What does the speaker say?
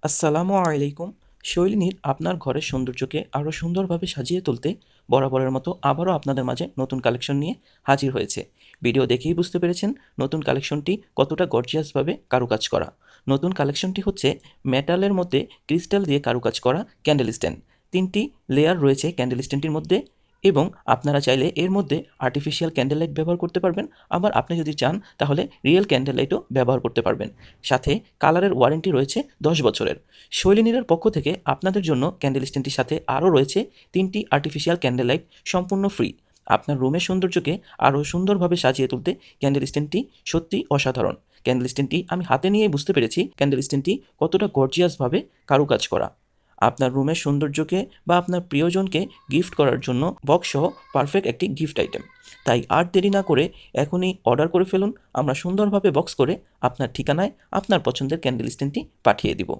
আসসালামু আলাইকুম। শৈলিনীর আপনার ঘরের সৌন্দর্যকে আরও সুন্দরভাবে সাজিয়ে তুলতে বরাবরের মতো আবারও আপনাদের মাঝে নতুন কালেকশন নিয়ে হাজির হয়েছে। ভিডিও দেখেই বুঝতে পেরেছেন নতুন কালেকশনটি কতটা গর্জিয়াসভাবে কারুকাজ করা। নতুন কালেকশনটি হচ্ছে মেটালের মধ্যে ক্রিস্টাল দিয়ে কারুকাজ করা ক্যান্ডেল স্ট্যান্ড। ৩টি লেয়ার রয়েছে ক্যান্ডেল স্ট্যান্ডটির মধ্যে এবং আপনারা চাইলে এর মধ্যে আর্টিফিশিয়াল ক্যান্ডেল লাইট ব্যবহার করতে পারবেন। আবার আপনি যদি চান তাহলে রিয়েল ক্যান্ডেল লাইটও ব্যবহার করতে পারবেন। সাথে কালারের ওয়ারেন্টি রয়েছে ১০ বছরের। শৈলিনীরের পক্ষ থেকে আপনাদের জন্য ক্যান্ডেল স্ট্যান্ডটির সাথে আরও রয়েছে ৩টি আর্টিফিশিয়াল ক্যান্ডেল লাইট সম্পূর্ণ ফ্রি। আপনার রুমের সৌন্দর্যকে আরও সুন্দরভাবে সাজিয়ে তুলতে ক্যান্ডেল স্ট্যান্ডটি সত্যিই অসাধারণ। ক্যান্ডেল স্ট্যান্ডটি আমি হাতে নিয়েই বুঝতে পেরেছি ক্যান্ডেল স্ট্যান্ডটি কতটা গর্জিয়াসভাবে কারুকাজ করা। আপনার রুমের সৌন্দর্যকে বা আপনার প্রিয়জনকে গিফট করার জন্য বক্সসহ পারফেক্ট একটি গিফট আইটেম। তাই আর দেরি না করে এখনই অর্ডার করে ফেলুন। আমরা সুন্দরভাবে বক্স করে আপনার ঠিকানায় আপনার পছন্দের ক্যান্ডেল স্ট্যান্ডটি পাঠিয়ে দিব।